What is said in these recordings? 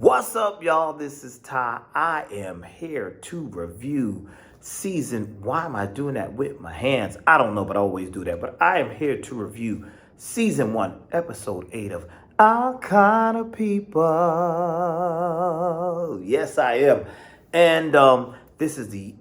What's up, y'all? This is Ty. I am here to review why am I doing that with my hands? I don't know, but I always do that. But I am here to review season 1, episode 8 of Our Kind of People. Yes, I am. And this is the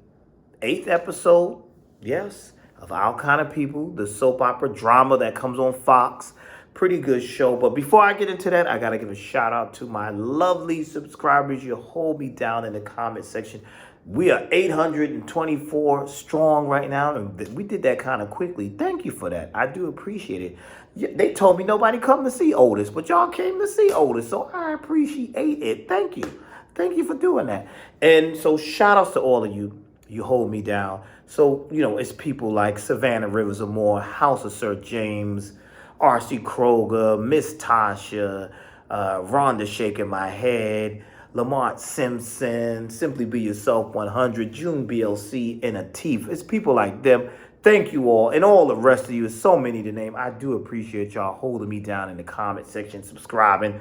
8th episode, yes, of Our Kind of People, the soap opera drama that comes on Fox. Pretty good show. But before I get into that, I got to give a shout out to my lovely subscribers. You hold me down in the comment section. We are 824 strong right now. And we did that kind of quickly. Thank you for that. I do appreciate it. They told me nobody come to see Otis, but y'all came to see Otis. So I appreciate it. Thank you. Thank you for doing that. And so shout outs to all of you. You hold me down. So, it's people like Savannah Rivers Amore, House of Sir James, R.C. Kroger, Miss Tasha, Rhonda Shaking My Head, Lamont Simpson, Simply Be Yourself 100, June BLC, and Atif. It's people like them. Thank you all. And all the rest of you. It's so many to name. I do appreciate y'all holding me down in the comment section, subscribing,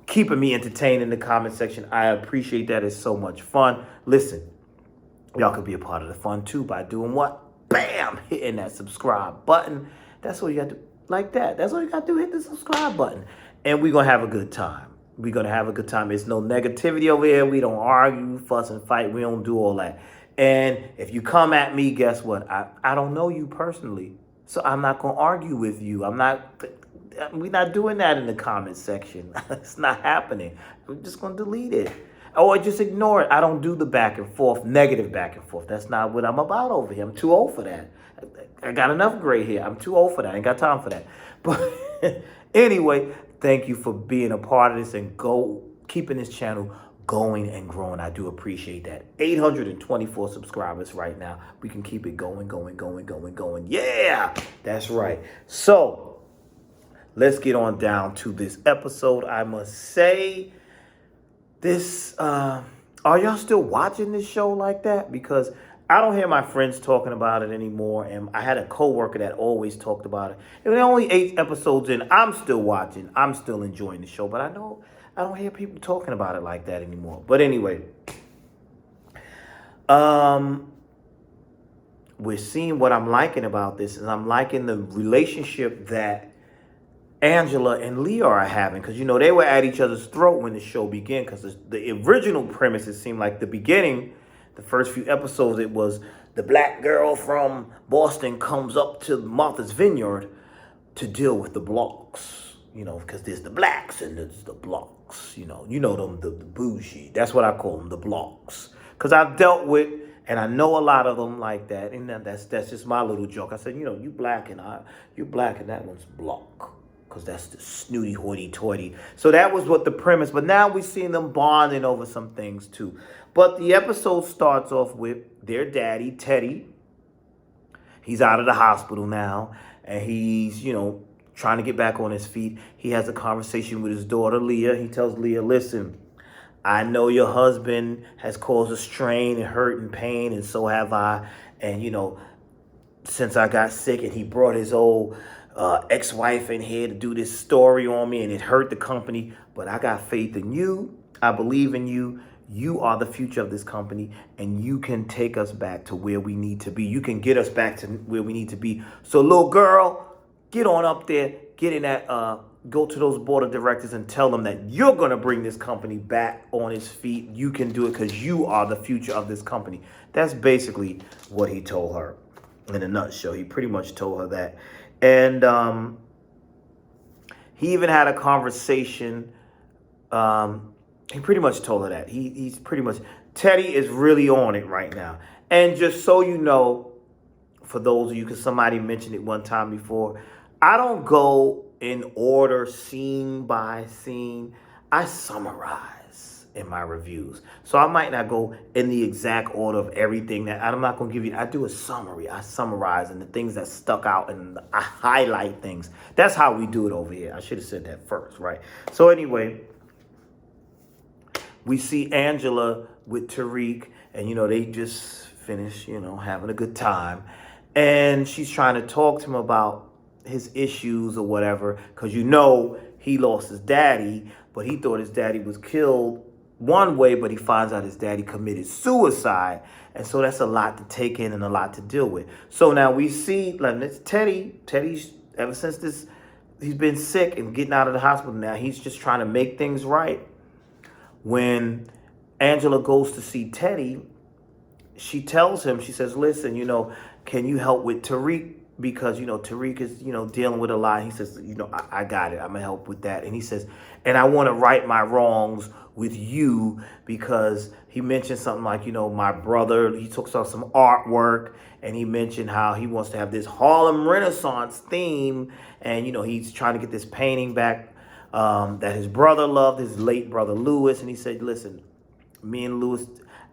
keeping me entertained in the comment section. I appreciate that. It's so much fun. Listen, y'all could be a part of the fun too by doing what? Bam! Hitting that subscribe button. That's what you got to do. Like that. That's all you got to do. Hit the subscribe button. And we're going to have a good time. We're going to have a good time. There's no negativity over here. We don't argue, fuss, and fight. We don't do all that. And if you come at me, guess what? I don't know you personally. So I'm not going to argue with you. We're not doing that in the comment section. It's not happening. I'm just going to delete it. Or just ignore it. I don't do the back and forth, negative back and forth. That's not what I'm about over here. I'm too old for that. I got enough gray hair. I'm too old for that. I ain't got time for that. But anyway, thank you for being a part of this and keeping this channel going and growing. I do appreciate that. 824 subscribers right now. We can keep it going. Yeah, that's right. So let's get on down to this episode. I must say this, are y'all still watching this show like that? Because I don't hear my friends talking about it anymore. And I had a coworker that always talked about it. And we're only 8 episodes in. I'm still watching. I'm still enjoying the show. But I don't hear people talking about it like that anymore. But anyway, we're seeing what I'm liking about this. And I'm liking the relationship that Angela and Leah are having. Because, they were at each other's throat when the show began. Because the original premise, it seemed like the beginning, the first few episodes, it was the black girl from Boston comes up to Martha's Vineyard to deal with the blocks, because there's the blacks and there's the blocks, them, the bougie. That's what I call them, the blocks. Because I've dealt with, and I know a lot of them like that. And that's just my little joke. I said, you black and that one's block. Because that's the snooty hoity-toity. So that was what the premise. But now we're seeing them bonding over some things too. But the episode starts off with their daddy, Teddy. He's out of the hospital now. And he's, trying to get back on his feet. He has a conversation with his daughter, Leah. He tells Leah, listen, I know your husband has caused a strain and hurt and pain, and so have I. And, since I got sick and he brought his old ex-wife in here to do this story on me, and it hurt the company, but I got faith in you. I believe in you. You are the future of this company, and you can take us back to where we need to be. You can get us back to where we need to be. So, little girl, get on up there, get in that, go to those board of directors and tell them that you're going to bring this company back on its feet. You can do it because you are the future of this company. That's basically what he told her in a nutshell. He pretty much told her that. And he even had a conversation. He pretty much told her that. He's pretty much, Teddy is really on it right now. And just so you know, for those of you, because somebody mentioned it one time before, I don't go in order scene by scene. I summarize in my reviews. So I might not go in the exact order of everything that I'm not going to give you. I do a summary. I summarize and the things that stuck out and I highlight things. That's how we do it over here. I should have said that first, right? So anyway, we see Angela with Tariq and, they just finished, having a good time. And she's trying to talk to him about his issues or whatever, because he lost his daddy but he thought his daddy was killed one way, but he finds out his daddy committed suicide. And so that's a lot to take in and a lot to deal with. So now we see, like, it's Teddy's, ever since this, he's been sick and getting out of the hospital now, he's just trying to make things right. When Angela goes to see Teddy, she tells him, she says, listen, can you help with Tariq? Because, Tariq is, dealing with a lot. He says, I got it. I'm going to help with that. And he says, and I want to right my wrongs with you, because he mentioned something like, my brother, he took some artwork, and he mentioned how he wants to have this Harlem Renaissance theme. And, he's trying to get this painting back that his brother loved, his late brother Lewis. And he said, listen, me and Lewis,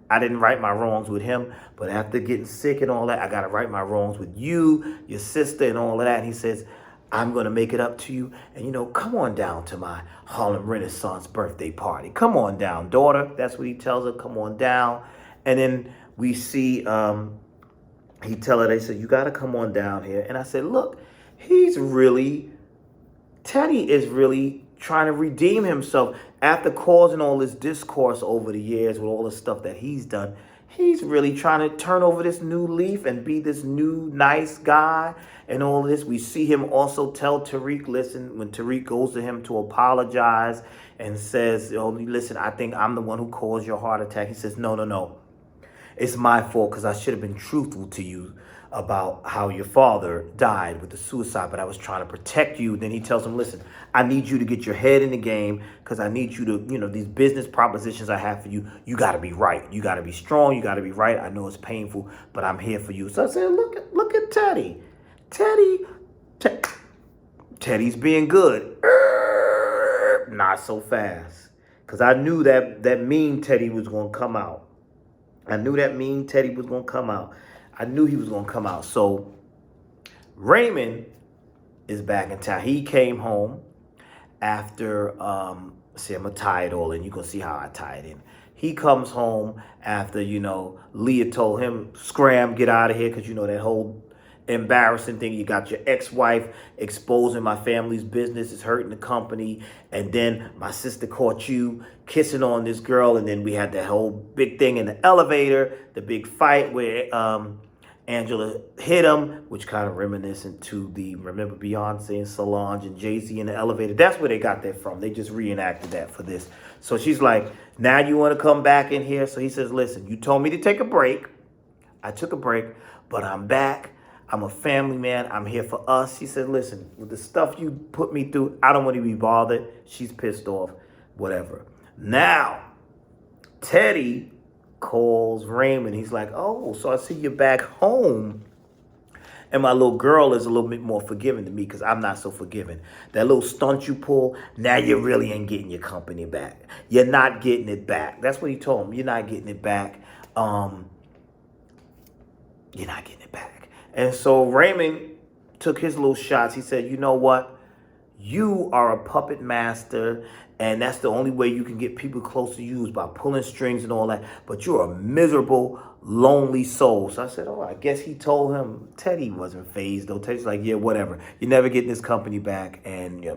I didn't right my wrongs with him, but after getting sick and all that, I got to right my wrongs with you, your sister, and all of that. And he says, I'm going to make it up to you. And, come on down to my Harlem Renaissance birthday party. Come on down, daughter. That's what he tells her. Come on down. And then we see, he tell her, they said, you got to come on down here. And I said, look, Teddy is really trying to redeem himself after causing all this discourse over the years with all the stuff that he's done. He's really trying to turn over this new leaf and be this new nice guy and all this. We see him also tell Tariq, listen, when Tariq goes to him to apologize and says, listen, I think I'm the one who caused your heart attack. He says, no. It's my fault because I should have been truthful to you about how your father died with the suicide, but I was trying to protect you. Then he tells him, listen, I need you to get your head in the game because I need you to, these business propositions I have for you, you got to be right. You got to be strong. You got to be right. I know it's painful, but I'm here for you. So I said, look at Teddy. Teddy's being good. Not so fast. Because I knew that mean Teddy was going to come out. I knew he was going to come out. So Raymond is back in town. He came home after, see, I'm going to tie it all in. You're going to see how I tie it in. He comes home after, Leah told him, scram, get out of here, because, that whole embarrassing thing. You got your ex-wife exposing my family's business, is hurting the company, and then my sister caught you kissing on this girl, and then we had that whole big thing in the elevator, the big fight where Angela hit him, which kind of reminiscent to remember Beyonce and Solange and Jay-Z in the elevator. That's where they got that from. They just reenacted that for this. So she's like, now you want to come back in here? So he says, listen, you told me to take a break. I took a break, but I'm back. I'm a family man. I'm here for us. She said, listen, with the stuff you put me through, I don't want to be bothered. She's pissed off, whatever. Now, Teddy calls Raymond. He's like, oh, so I see you're back home. And my little girl is a little bit more forgiving to me because I'm not so forgiving. That little stunt you pull, now you really ain't getting your company back. You're not getting it back. That's what he told him. You're not getting it back. You're not getting it back. And so Raymond took his little shots. He said, you know what? You are a puppet master, and that's the only way you can get people close to you is by pulling strings and all that. But you're a miserable, lonely soul. So I said, oh, I guess he told him. Teddy wasn't fazed, though. Teddy's like, yeah, whatever. You're never getting this company back. And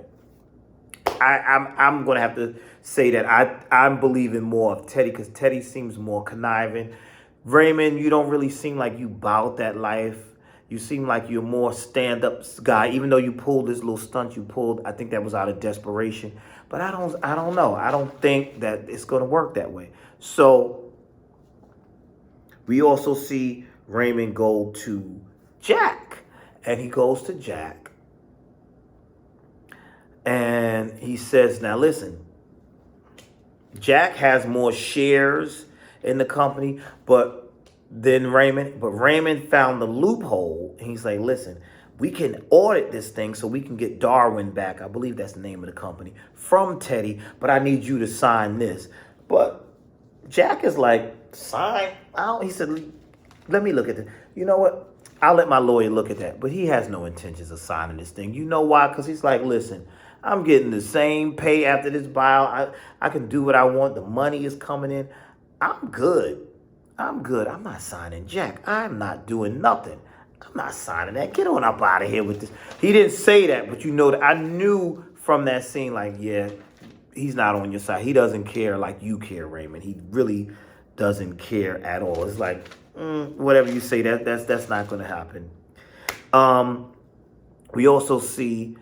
I'm going to have to say that I'm believing more of Teddy because Teddy seems more conniving. Raymond, you don't really seem like you bout that life. You seem like you're more stand-up guy, even though you pulled this little stunt you pulled. I think that was out of desperation. But I don't know. I don't think that it's going to work that way. So we also see Raymond go to Jack. And he goes to Jack. And he says, now listen, Jack has more shares in the company, but Raymond found the loophole. And he's like, listen, we can audit this thing so we can get Darwin back. I believe that's the name of the company from Teddy, but I need you to sign this. But Jack is like, sign? He said, let me look at it. You know what? I'll let my lawyer look at that. But he has no intentions of signing this thing. You know why? Because he's like, listen, I'm getting the same pay after this buyout. I can do what I want. The money is coming in. I'm good. I'm not signing Jack. I'm not doing nothing. I'm not signing that. Get on up out of here with this. He didn't say that, but that I knew from that scene, like, yeah, he's not on your side. He doesn't care like you care, Raymond. He really doesn't care at all. It's like, whatever you say, that's not going to happen. We also see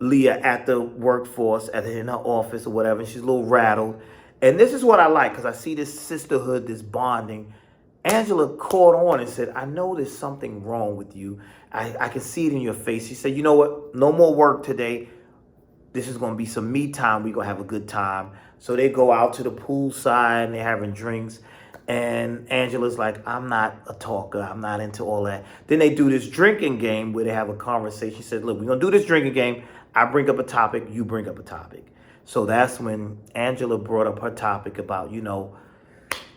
Leah at the workforce, in her office or whatever, and she's a little rattled. And this is what I like, because I see this sisterhood, this bonding. Angela caught on and said, I know there's something wrong with you. I can see it in your face. She said, you know what? No more work today. This is going to be some me time. We're going to have a good time. So they go out to the pool side and they're having drinks. And Angela's like, I'm not a talker. I'm not into all that. Then they do this drinking game where they have a conversation. She said, look, we're going to do this drinking game. I bring up a topic. You bring up a topic. So that's when Angela brought up her topic about,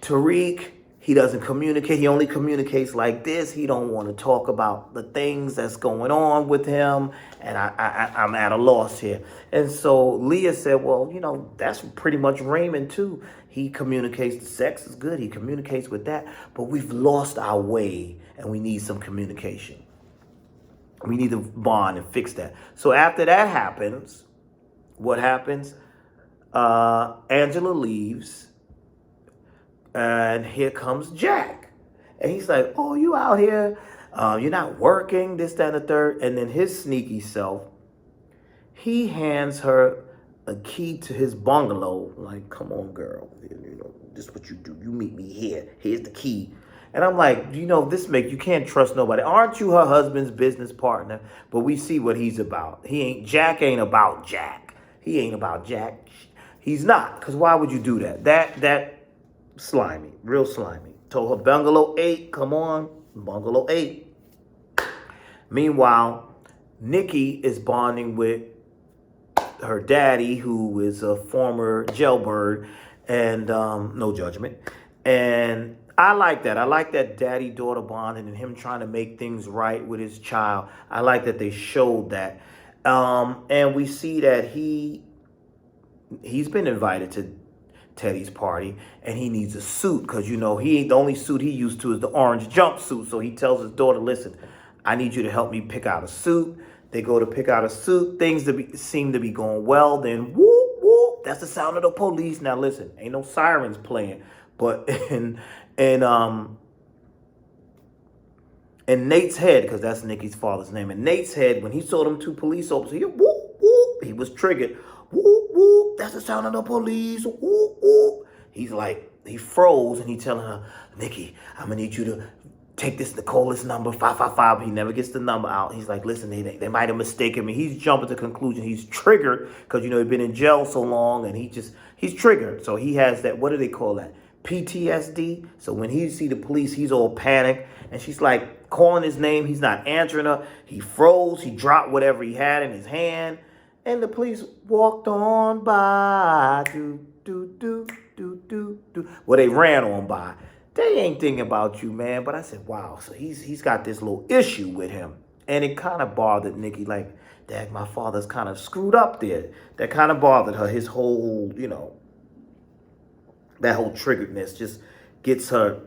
Tariq, he doesn't communicate. He only communicates like this. He don't want to talk about the things that's going on with him. And I'm at a loss here. And so Leah said, well, that's pretty much Raymond too. He communicates. The sex is good. He communicates with that. But we've lost our way and we need some communication. We need to bond and fix that. So after that happens, what happens? Angela leaves. And here comes Jack. And he's like, oh, you out here. You're not working, this, that, and the third. And then his sneaky self, he hands her a key to his bungalow. Like, come on, girl. This is what you do. You meet me here. Here's the key. And I'm like, you can't trust nobody. Aren't you her husband's business partner? But we see what he's about. Jack ain't about Jack. He ain't about Jack. He's not. Because why would you do that? That slimy, real slimy. Told her bungalow 8, come on, bungalow 8. Meanwhile, Nikki is bonding with her daddy, who is a former jailbird, and no judgment. And I like that. I like that daddy-daughter bonding and him trying to make things right with his child. I like that they showed that. And we see that he's been invited to Teddy's party, and he needs a suit because the only suit he used to is the orange jumpsuit. So he tells his daughter, listen, I need you to help me pick out a suit. They go to pick out a suit. Things seem to be going well. Then whoop whoop, that's the sound of the police. Now listen, ain't no sirens playing, but in Nate's head, because that's Nikki's father's name, in Nate's head, when he saw them 2 police officers, he whoop whoop, he was triggered. Whoop, whoop, that's the sound of the police. Whoop, whoop. He's like, he froze and he telling her, Nikki, I'm going to need you to take this Nicola's number, 555. He never gets the number out. He's like, listen, they might have mistaken me. He's jumping to conclusion. He's triggered because, he's been in jail so long and he's triggered. So he has that, what do they call that? PTSD. So when he see the police, he's all panicked. And she's like calling his name. He's not answering her. He froze. He dropped whatever he had in his hand. And the police walked on by, Well, they ran on by. They ain't thinking about you, man. But I said, wow. So he's got this little issue with him. And it kind of bothered Nikki. Like, Dad, my father's kind of screwed up there. That kind of bothered her. His whole, that whole triggeredness just gets her.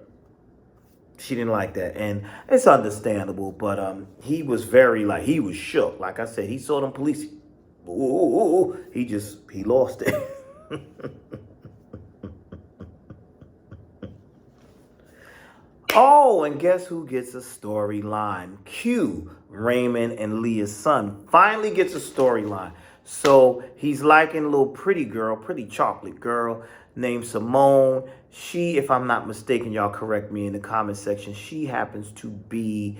She didn't like that. And it's understandable. But he was he was shook. Like I said, he saw them police. Ooh, he lost it. Oh, and guess who gets a storyline? Q, Raymond and Leah's son, finally gets a storyline. So he's liking a little pretty chocolate girl named Simone. She, if I'm not mistaken, y'all correct me in the comment section, she happens to be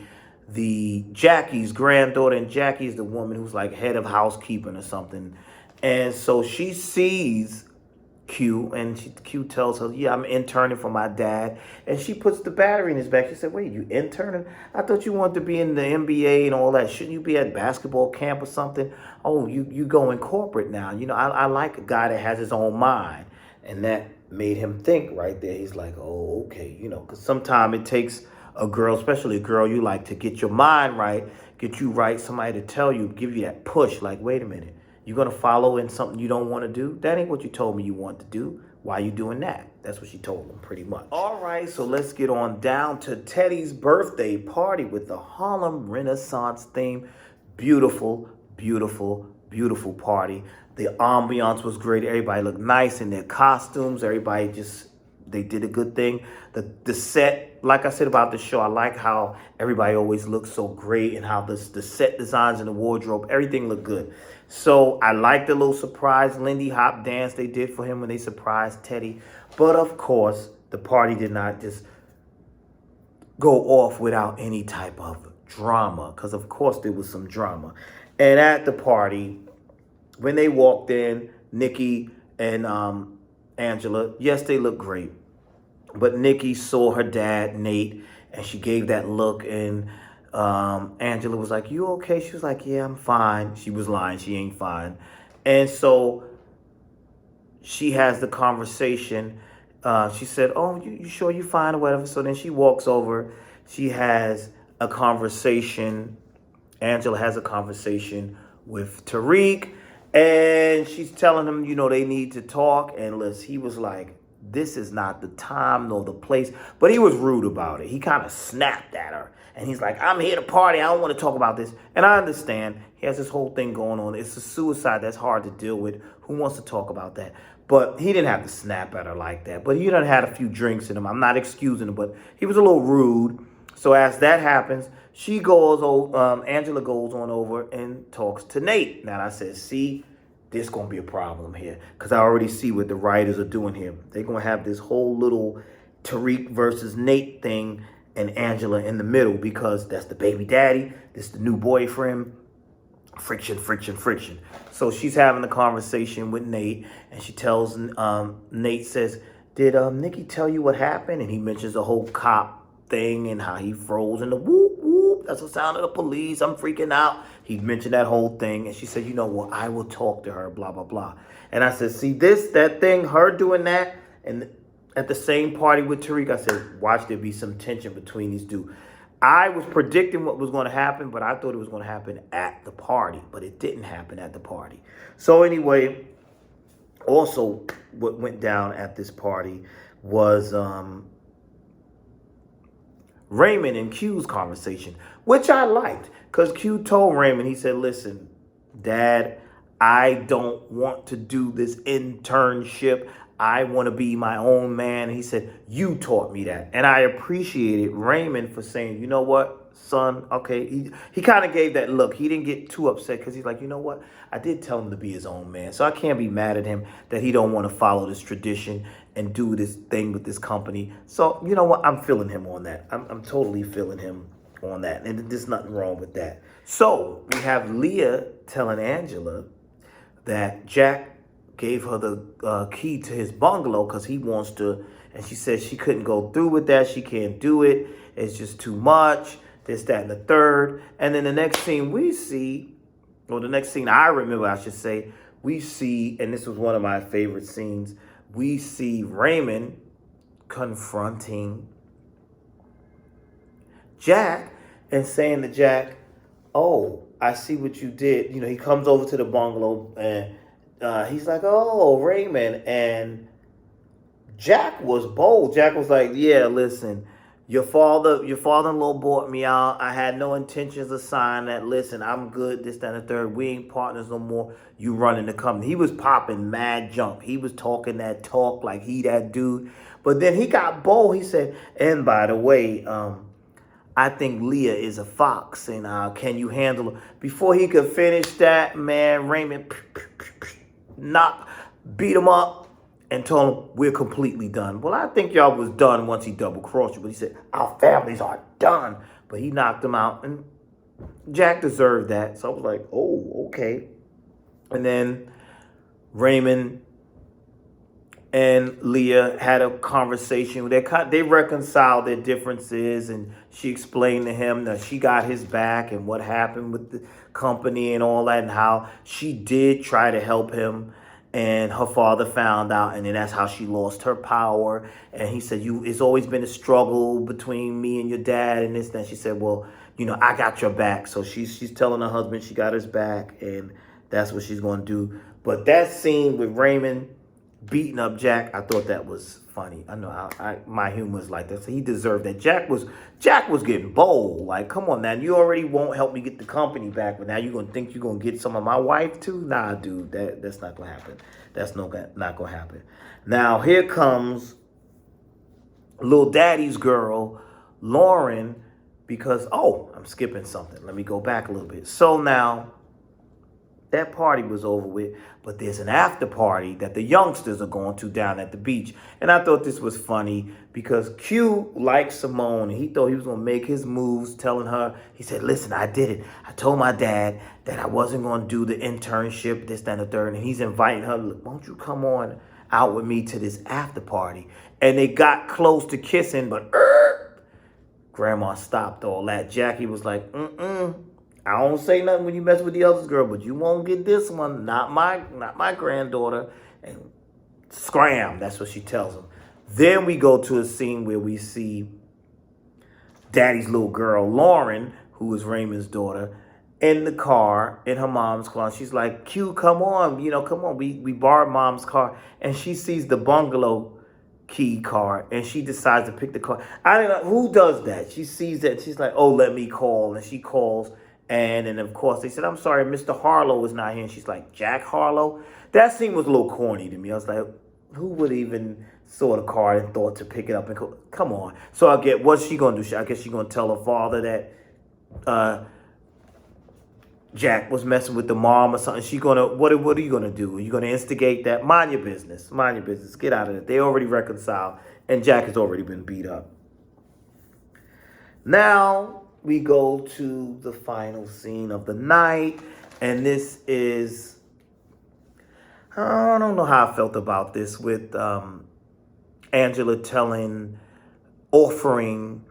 Jackie's granddaughter, and Jackie's the woman who's like head of housekeeping or something. And so she sees Q, and Q tells her, yeah, I'm interning for my dad. And she puts the battery in his back. She said, wait, you interning? I thought you wanted to be in the NBA and all that. Shouldn't you be at basketball camp or something? Oh, you go in corporate now. I like a guy that has his own mind. And that made him think right there. He's like, oh, okay, because sometimes it takes a girl, especially a girl you like, to get your mind right, get you right, somebody to tell you, give you that push, like, wait a minute, you're going to follow in something you don't want to do? That ain't what you told me you want to do. Why are you doing that? That's what she told him, pretty much. All right, so let's get on down to Teddy's birthday party with the Harlem Renaissance theme. Beautiful, beautiful, beautiful party. The ambiance was great. Everybody looked nice in their costumes. They did a good thing. The set, like I said about the show, I like how everybody always looks so great and how the set designs and the wardrobe, everything looked good. So I like the little surprise Lindy Hop dance they did for him when they surprised Teddy. But of course, the party did not just go off without any type of drama, because of course there was some drama. And at the party, when they walked in, Nikki and Angela, yes, they looked great. But Nikki saw her dad, Nate, and she gave that look, and Angela was like, "You okay?" She was like, "Yeah, I'm fine." She was lying. She ain't fine. And so she has the conversation. She said, "Oh, you sure you fine or whatever?" So then she walks over. She has a conversation. Angela has a conversation with Tariq, and she's telling him, they need to talk. And he was like, "This is not the time nor the place." But he was rude about it. He kind of snapped at her. And he's like, "I'm here to party. I don't want to talk about this." And I understand. He has this whole thing going on. It's a suicide that's hard to deal with. Who wants to talk about that? But he didn't have to snap at her like that. But he done had a few drinks in him. I'm not excusing him, but he was a little rude. So as that happens, Angela goes on over and talks to Nate. Now I said, see, there's going to be a problem here, because I already see what the writers are doing here. They're going to have this whole little Tariq versus Nate thing and Angela in the middle, because that's the baby daddy, this is the new boyfriend. Friction, friction, friction. So she's having a conversation with Nate, and she tells Nate, says, "Did Nikki tell you what happened?" And he mentions the whole cop thing and how he froze in the whoop, whoop. That's the sound of the police. I'm freaking out. He mentioned that whole thing. And she said, "Well, I will talk to her, blah, blah, blah." And I said, see, that thing, her doing that, and at the same party with Tariq, I said, watch there be some tension between these two. I was predicting what was going to happen, but I thought it was going to happen at the party. But it didn't happen at the party. So anyway, also what went down at this party was Raymond and Q's conversation, which I liked, because Q told Raymond, he said, "Listen, Dad, I don't want to do this internship. I want to be my own man." He said, "You taught me that." And I appreciated Raymond for saying, "You know what, son?" Okay. He kind of gave that look. He didn't get too upset, because he's like, "You know what? I did tell him to be his own man. So I can't be mad at him that he don't want to follow this tradition and do this thing with this company." So you know what? I'm feeling him on that. I'm totally feeling him on that. And there's nothing wrong with that. So we have Leah telling Angela that Jack gave her the key to his bungalow because he wants to, and she said she couldn't go through with that. She can't do it. It's just too much. This, that, and the third. And then the next scene we see, or the next scene I remember, I should say, we see, and this was one of my favorite scenes, we see Raymond confronting Jack and saying to Jack, "Oh, I see what you did." He comes over to the bungalow and he's like, "Oh, Raymond." And Jack was bold. Jack was like, "Yeah, listen, your father-in-law bought me out. I had no intentions of signing that. Listen, I'm good, this, that, and the third. We ain't partners no more. You running the company." He was popping mad junk. He was talking that talk like he that dude. But then he got bold. He said, "And by the way, I think Leah is a fox, and can you handle her?" Before he could finish that, man, Raymond beat him up and told him, "We're completely done." Well, I think y'all was done once he double-crossed you, but he said, "Our families are done." But he knocked him out, and Jack deserved that. So I was like, oh, okay. And then Raymond and Leah had a conversation. They reconciled their differences, and she explained to him that she got his back and what happened with the company and all that, and how she did try to help him, and her father found out, and then that's how she lost her power. And he said, "It's always been a struggle between me and your dad and this." Then she said, "Well, I got your back." So she's telling her husband she got his back, and that's what she's going to do. But that scene with Raymond beating up Jack. I thought that was funny. I know my humor is like that. So he deserved that. Jack was getting bold. Like, come on now. You already won't help me get the company back, but now you're gonna think you're gonna get some of my wife too? Nah, dude, that's not gonna happen. That's not gonna happen. Now here comes Lil Daddy's girl, Lauren, because I'm skipping something. Let me go back a little bit. So now that party was over with, but there's an after party that the youngsters are going to down at the beach. And I thought this was funny because Q liked Simone and he thought he was going to make his moves, telling her, he said, listen, I did it. I told my dad that I wasn't going to do the internship, this, that, and the third. And he's inviting her, look, won't you come on out with me to this after party? And they got close to kissing, but Grandma stopped all that. Jackie was like, I don't say nothing when you mess with the other girl, but you won't get this one. Not my granddaughter. And scram, that's what she tells him. Then we go to a scene where we see Daddy's little girl, Lauren, who is Raymond's daughter, in the car, in her mom's car. And she's like, Q, come on, come on. We borrowed Mom's car. And she sees the bungalow key card and she decides to pick the car. I don't know who does that. She sees that. She's like, oh, let me call. And she calls. And of course, they said, I'm sorry, Mr. Harlow is not here. And she's like, Jack Harlow? That scene was a little corny to me. I was like, who would even saw the card and thought to pick it up and go, come on. So I get, what's she going to do? I guess she's going to tell her father that Jack was messing with the mom or something. She going to, what are you going to do? Are you going to instigate that? Mind your business. Mind your business. Get out of it. They already reconciled and Jack has already been beat up. Now we go to the final scene of the night. And this is, I don't know how I felt about this with Angela offering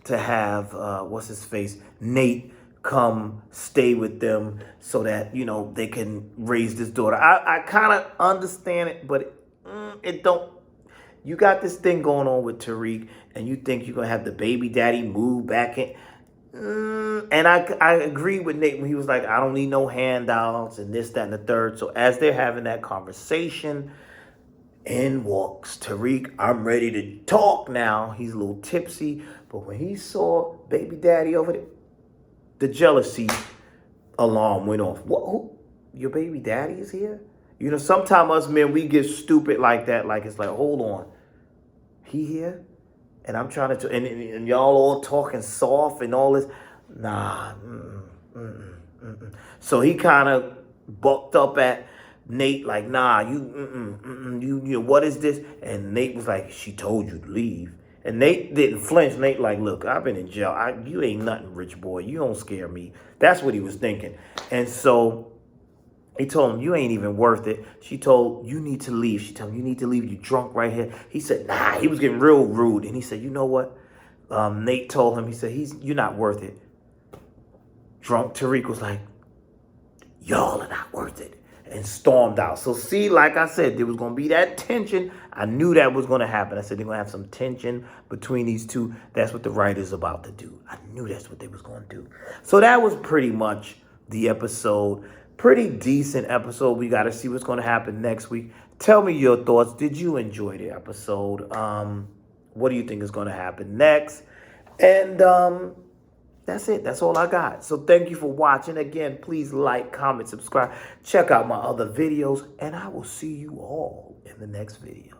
to have, what's his face, Nate come stay with them so that, they can raise this daughter. I kind of understand it, but it don't. You got this thing going on with Tariq, and you think you're going to have the baby daddy move back in. And I agree with Nate when he was like, I don't need no handouts and this, that, and the third. So as they're having that conversation, in walks Tariq. I'm ready to talk now. He's a little tipsy. But when he saw baby daddy over there, the jealousy alarm went off. What? Who? Your baby daddy is here? Sometimes us men, we get stupid like that. Like, it's like, hold on. He here? And I'm trying to, and y'all all talking soft and all this. Nah. So he kind of bucked up at Nate like, nah, you, what is this? And Nate was like, she told you to leave. And Nate didn't flinch. Nate like, look, I've been in jail. You ain't nothing, rich boy. You don't scare me. That's what he was thinking. And so he told him, you ain't even worth it. She told, you need to leave. She told him, you need to leave. You drunk right here. He said, nah. He was getting real rude. And he said, you know what? Nate told him, he said, you're not worth it. Drunk Tariq was like, y'all are not worth it. And stormed out. So see, like I said, there was going to be that tension. I knew that was going to happen. I said they're going to have some tension between these two. That's what the writer's about to do. I knew that's what they was going to do. So that was pretty much the episode. Pretty decent episode. We got to see what's going to happen next week. Tell me your thoughts. Did you enjoy the episode? What do you think is going to happen next? And that's it. That's all I got. So thank you for watching. Again, please like, comment, subscribe. Check out my other videos. And I will see you all in the next video.